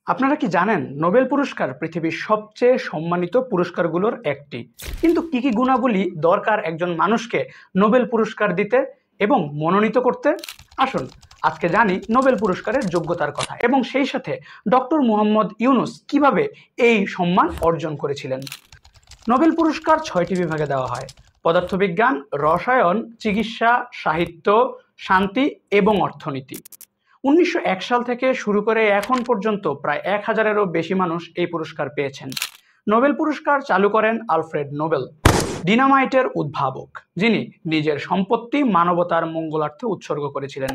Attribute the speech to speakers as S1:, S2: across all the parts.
S1: আপনারা কি জানেন নোবেল পুরস্কার পৃথিবীর সবচেয়ে সম্মানিত পুরস্কারগুলোর একটি। কিন্তু কি কি গুণাবলী দরকার একজন মানুষকে নোবেল পুরস্কার দিতে এবং মনোনীত করতে? আসুন আজকে জানি নোবেল পুরস্কারের যোগ্যতার কথা এবং সেই সাথে ডক্টর মুহাম্মদ ইউনুস কিভাবে এই সম্মান অর্জন করেছিলেন। নোবেল পুরস্কার ৬টি বিভাগে দেওয়া হয়: পদার্থবিজ্ঞান, রসায়ন, চিকিৎসা, সাহিত্য, শান্তি এবং অর্থনীতি। ১৯০১ সাল থেকে শুরু করে এখন পর্যন্ত প্রায় ১,০০০-এরও বেশি মানুষ এই পুরস্কার পেয়েছেন। নোবেল পুরস্কার চালু করেন আলফ্রেড নোবেল, ডিনামাইটের উদ্ভাবক, যিনি নিজের সম্পত্তি মানবতার মঙ্গলার্থে উৎসর্গ করেছিলেন।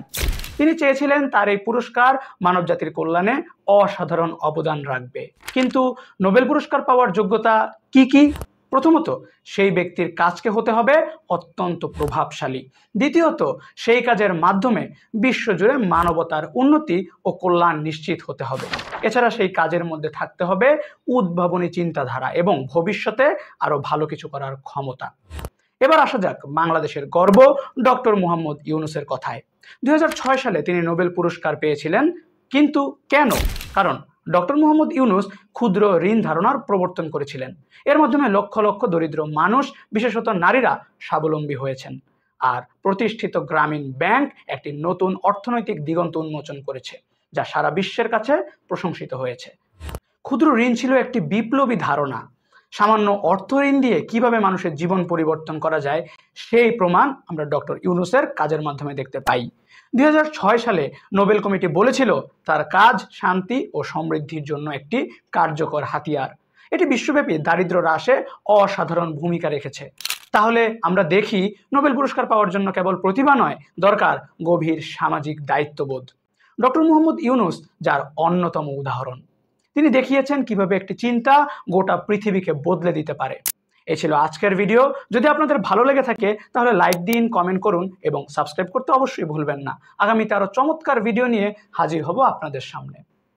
S1: তিনি চেয়েছিলেন তার এই পুরস্কার মানবজাতির কল্যাণে অসাধারণ অবদান রাখবে। কিন্তু নোবেল পুরস্কার পাওয়ার যোগ্যতা কি কি? প্রথমত, সেই ব্যক্তির কাজকে হতে হবে অত্যন্ত প্রভাবশালী। দ্বিতীয়ত, সেই কাজের মাধ্যমে বিশ্বজুড়ে মানবতার উন্নতি ও কল্যাণ নিশ্চিত হতে হবে। এছাড়া সেই কাজের মধ্যে থাকতে হবে উদ্ভাবনী চিন্তাধারা এবং ভবিষ্যতে আরো ভালো কিছু করার ক্ষমতা। এবার আসা যাক বাংলাদেশের গর্ব ডক্টর মুহাম্মদ ইউনুসের কথায়। ২০০৬ সালে তিনি নোবেল পুরস্কার পেয়েছিলেন। কিন্তু কেন? কারণ ডক্টর মুহাম্মদ ইউনুস ক্ষুদ্র ঋণ ধারণার প্রবর্তন করেছিলেন। এর মাধ্যমে লক্ষ লক্ষ দরিদ্র মানুষ, বিশেষত নারীরা স্বাবলম্বী হয়েছেন। আর প্রতিষ্ঠিত গ্রামীণ ব্যাংক একটি নতুন অর্থনৈতিক দিগন্ত উন্মোচন করেছে, যা সারা বিশ্বের কাছে প্রশংসিত হয়েছে। ক্ষুদ্র ঋণ ছিল একটি বিপ্লবী ধারণা। সামান্য অর্থ ঋণ দিয়ে কিভাবে মানুষের জীবন পরিবর্তন করা যায়, সেই প্রমাণ আমরা ডক্টর ইউনুসের কাজের মাধ্যমে দেখতে পাই। ২০০৬ সালে নোবেল কমিটি বলেছিল তার কাজ শান্তি ও সমৃদ্ধির জন্য একটি কার্যকর হাতিয়ার। এটি বিশ্বব্যাপী দারিদ্র্য হ্রাসে অসাধারণ ভূমিকা রেখেছে। তাহলে আমরা দেখি নোবেল পুরস্কার পাওয়ার জন্য কেবল প্রতিভা নয়, দরকার গভীর সামাজিক দায়িত্ববোধ। ডক্টর মুহাম্মদ ইউনুস যার অন্যতম উদাহরণ। তিনি দেখিয়েছেন কিভাবে একটি চিন্তা গোটা পৃথিবীকে বদলে দিতে পারে। এই ছিল আজকের ভিডিও। যদি আপনাদের ভালো লেগে থাকে তাহলে লাইক দিন, কমেন্ট করুন এবং সাবস্ক্রাইব করতে অবশ্যই ভুলবেন না। আগামীতে আরো চমৎকার ভিডিও নিয়ে হাজির হব আপনাদের সামনে।